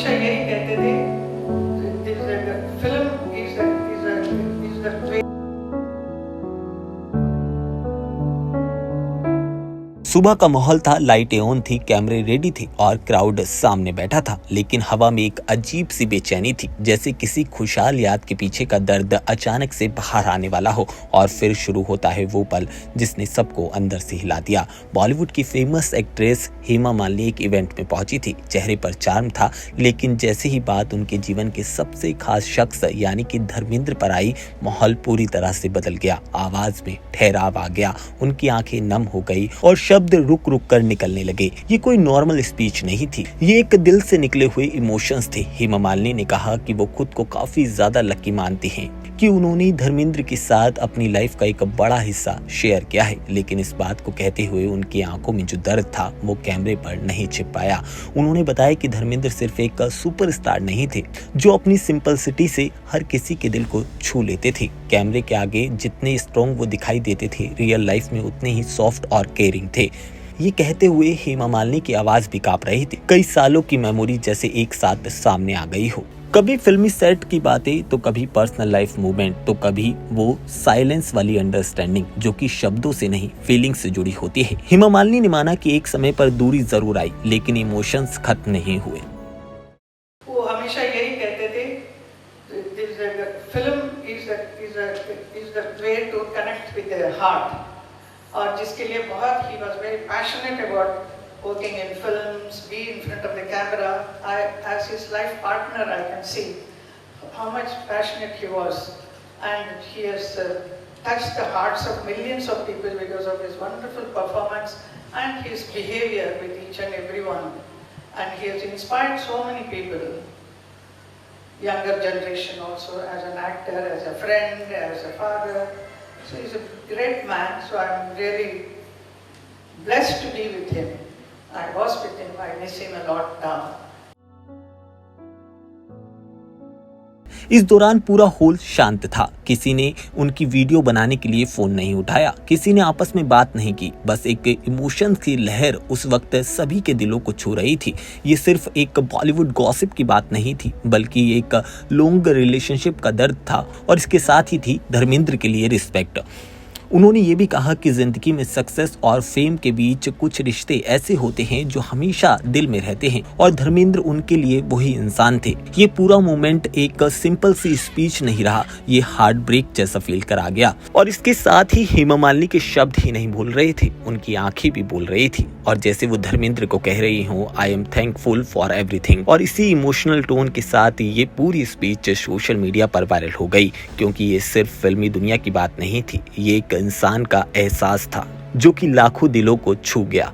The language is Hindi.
हमेशा यही कहते थे, फिल्म इज द सुबह का माहौल था, लाइटें ऑन थी, कैमरे रेडी थे और क्राउड सामने बैठा था, लेकिन हवा में एक अजीब सी बेचैनी थी, जैसे किसी खुशहाल याद के पीछे का दर्द अचानक से बाहर आने वाला हो। और फिर शुरू होता है वो पल जिसने सबको अंदर से हिला दिया। बॉलीवुड की फेमस एक्ट्रेस हेमा मालिनी एक इवेंट में पहुंची थी। चेहरे पर चार्म था, लेकिन जैसे ही बात उनके जीवन के सबसे खास शख्स यानी कि धर्मेंद्र पर आई, माहौल पूरी तरह से बदल गया। आवाज में ठहराव आ गया, उनकी आंखें नम हो गई और शब्द रुक रुक कर निकलने लगे। ये कोई नॉर्मल स्पीच नहीं थी, ये एक दिल से निकले हुए इमोशंस थे। हेमा मालिनी ने कहा कि वो खुद को काफी ज्यादा लकी मानती हैं कि उन्होंने धर्मेंद्र के साथ अपनी लाइफ का एक बड़ा हिस्सा शेयर किया है, लेकिन इस बात को कहते हुए उनकी आंखों में जो दर्द था वो कैमरे पर नहीं छिप पाया। उन्होंने बताया कि धर्मेंद्र सिर्फ एक सुपरस्टार नहीं थे जो अपनी सिंपलिसिटी से हर किसी के दिल को छू लेते थे। कैमरे के आगे जितने स्ट्रॉन्ग वो दिखाई देते थे, रियल लाइफ में उतने ही सॉफ्ट और केयरिंग थे। ये कहते हुए हेमा मालिनी की आवाज भी कांप रही थी। कई सालों की मेमोरी जैसे एक साथ सामने आ गई हो। कभी फिल्मी सेट की बातें, तो कभी पर्सनल लाइफ मूवमेंट, तो कभी वो साइलेंस वाली अंडरस्टैंडिंग जो कि शब्दों से नहीं फीलिंग से जुड़ी होती है। हेमा मालिनी ने माना कि एक समय पर दूरी जरूर आई, लेकिन इमोशंस खत्म नहीं हुए। वो हमेशा यही कहते थे, film is the way to connect with the heart, और जिसके लिए बहुत ही was very passionate about working in films, be in front of the camera. As his life partner, I can see how much passionate he was, and he has touched the hearts of millions of people because of his wonderful performance and his behavior with each and everyone. And he has inspired so many people, younger generation also, as an actor, as a friend, as a father. So he's a great man. So I'm really blessed to be with him. I was with him. I miss him a lot now. इस दौरान पूरा हॉल शांत था। किसी ने उनकी वीडियो बनाने के लिए फोन नहीं उठाया, किसी ने आपस में बात नहीं की। बस एक इमोशंस की लहर उस वक्त सभी के दिलों को छू रही थी। ये सिर्फ एक बॉलीवुड गॉसिप की बात नहीं थी, बल्कि एक लॉन्ग रिलेशनशिप का दर्द था, और इसके साथ ही थी धर्मेंद्र के लिए रिस्पेक्ट। उन्होंने ये भी कहा कि जिंदगी में सक्सेस और फेम के बीच कुछ रिश्ते ऐसे होते हैं जो हमेशा दिल में रहते हैं, और धर्मेंद्र उनके लिए वही इंसान थे। ये पूरा मोमेंट एक सिंपल सी स्पीच नहीं रहा, ये हार्ट ब्रेक जैसा फील करा गया। और इसके साथ ही हेमा मालिनी के शब्द ही नहीं बोल रहे थे, उनकी आंखें भी बोल रही थी, और जैसे वो धर्मेंद्र को कह रही हो, I am thankful for everything. और इसी इमोशनल टोन के साथ ये पूरी स्पीच सोशल मीडिया पर वायरल हो गई, क्योंकि ये सिर्फ फिल्मी दुनिया की बात नहीं थी, ये एक इंसान का एहसास था जो कि लाखों दिलों को छू गया।